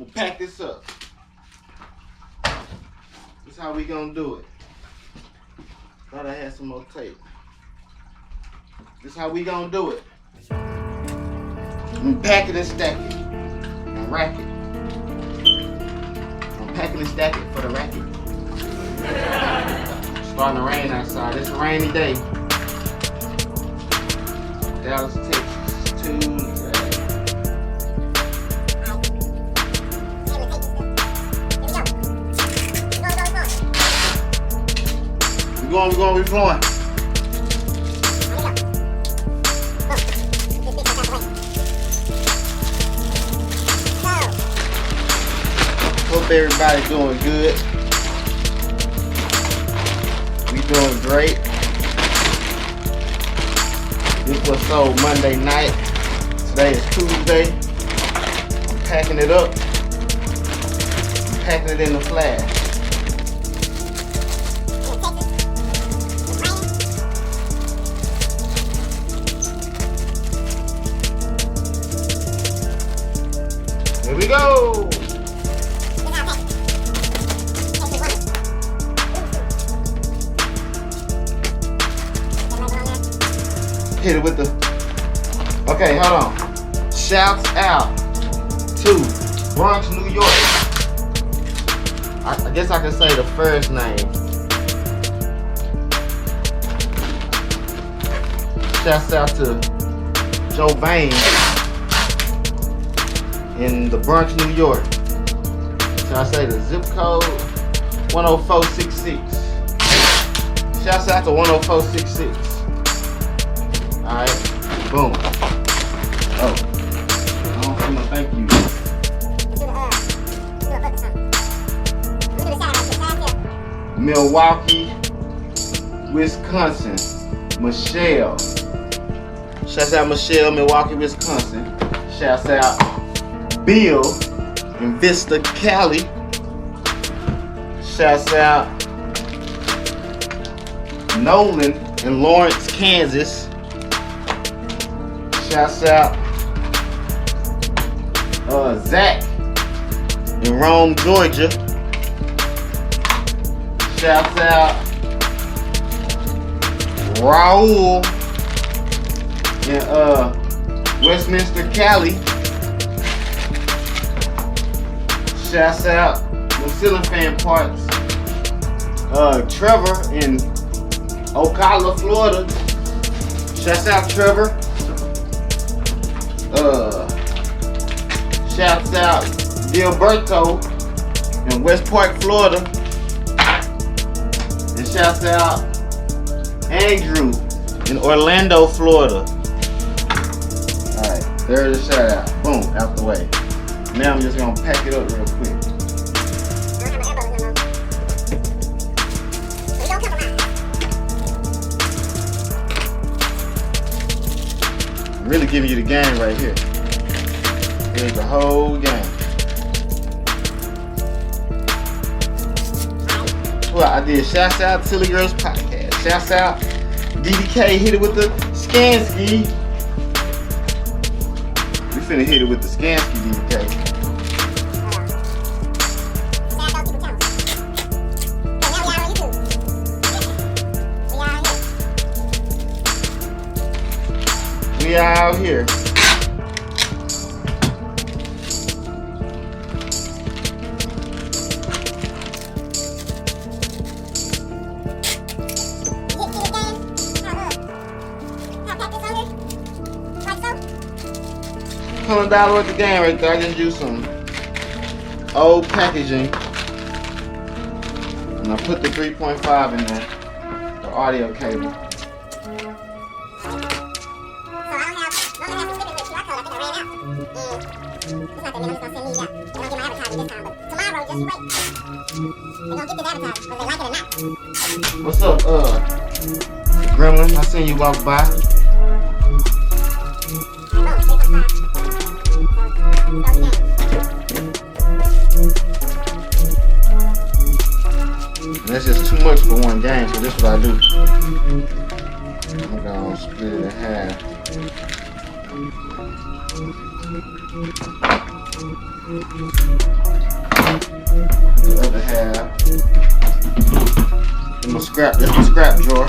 We'll pack this up. This is how we gonna do it. Thought I had some more tape. This is how we gonna do it. We pack it and stack it and rack it. I'm packing and stack it for the racket. It's starting to rain outside. It's a rainy day. Dallas, Texas, Tuesday. We're flowing. Hope everybody doing good. We doing great. This was sold Monday night. Today is Tuesday. I'm packing it up. I'm packing it in the flash. Here we go. Hit it with the. Okay, hold on. Shouts out to Bronx, New York. I guess I could say the first name. Shouts out to Joe Bain in the Bronx, New York. Should I say the zip code? 10466. Shouts out to 10466. Alright, boom. Oh, I don't see no thank you. Milwaukee, Wisconsin. Michelle. Shouts out Michelle, Milwaukee, Wisconsin. Shouts out Bill in Vista, Cali. Shouts out Nolan in Lawrence, Kansas. Shouts out Zach in Rome, Georgia. Shouts out Raul in Westminster, Cali. Shouts out the ceiling fan parts. Trevor in Ocala, Florida. Shouts out Trevor. Shouts out Gilberto in West Park, Florida. And shouts out Andrew in Orlando, Florida. Alright, there's a shout out. Boom, out the way. Now I'm just gonna pack it up real quick. I'm really giving you the game right here. Here's the whole game. Well, I did shouts out Silly Girls Podcast. Shouts out DDK, hit it with the Skansky. We finna hit it with the Skansky, DDK. We out here. $100 worth of game right there. I just used some old packaging and I put the 3.5 in there, the audio cable. What's up, Gremlin? I seen you walk by. That's just too much for one game, so this is what I do. I'm gonna split it in half. The other half. In my scrap, that's my scrap drawer.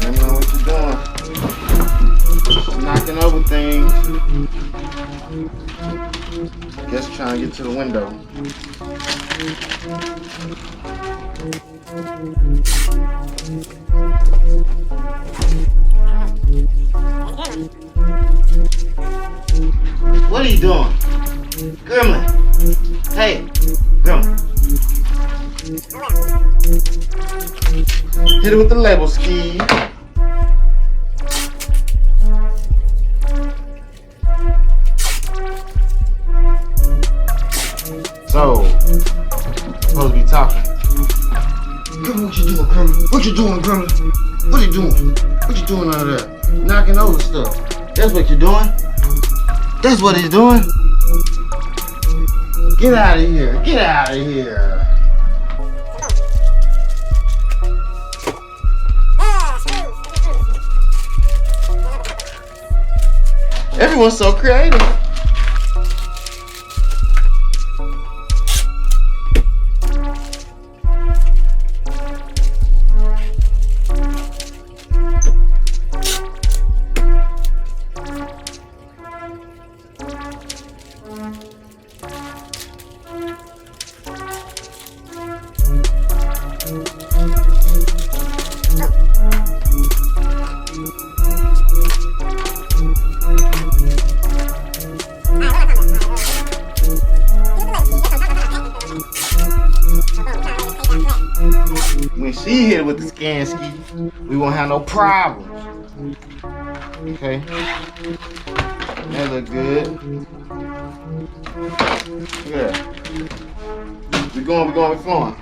Let me know what you're doing. Just knocking over things. Guess trying to get to the window. What are you doing? Gremlin. Hey, Gremlin. Hit it with the label ski. So, supposed to be talking. Gremlin, what you doing, Gremlin? What you doing, Gremlin? What you doing? What you doing out there? Knocking over stuff. That's what you're doing? That's what he's doing? Get out of here. Get out of here. Everyone's so creative. When she hit it with the scan ski, we won't have no problems. Okay. That look good. Look at that. We're flowing.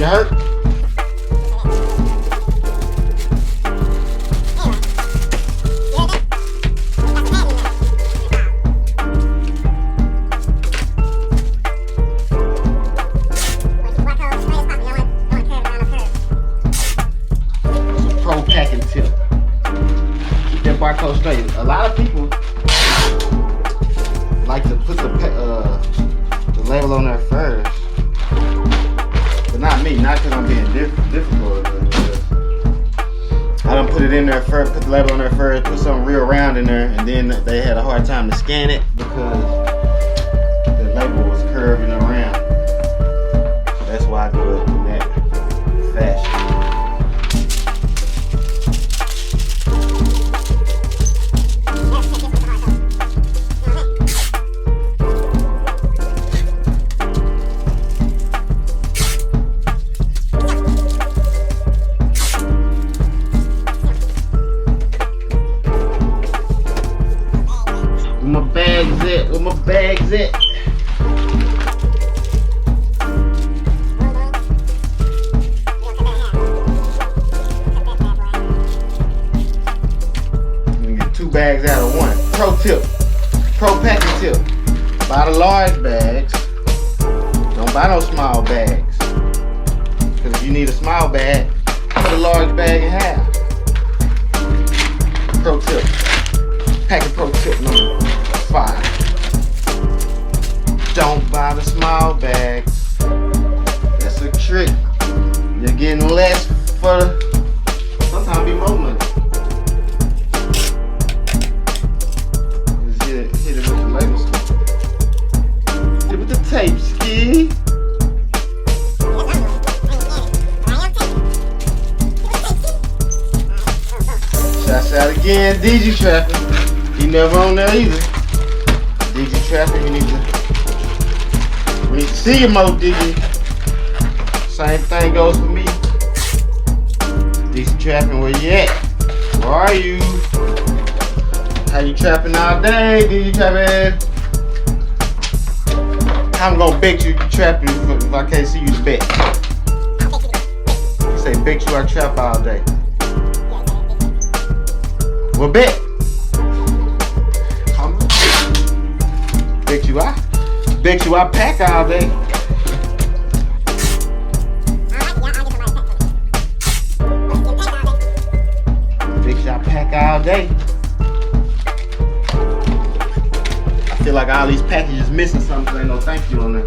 You hurt? Pro packing tip. Keep that barcode straight. A lot of people like to put the label on there first, but not me. Not because I'm being difficult. I done put it in there first, put the label on there first, put something real round in there, and then they had a hard time to scan it because the label was curving around. So that's why I do it in that fashion. Where my bag's at? You can get 2 bags out of one. Pro tip, pro packing tip. Buy the large bags. Don't buy no small bags. Because if you need a small bag, put a large bag in half. Pro tip. Packing pro tip number 5. Don't buy the small bags. That's a trick. You're getting less for sometimes be more money. Just hit it with the label ski. Hit it with the tape ski. Shouts out again, DG Traffic. He never on there either. DG Traffic, we need to see you more, DG. Same thing goes for me. DG Traffic, where you at? Where are you? How you trapping all day, DG Traffic? I'm gonna bet you trapping if I can't see you to bet. You say bet you I trap all day. Well, bet. Bet you I pack all day. Bet you I pack all day. I feel like all these packages missing something. Ain't no thank you on there.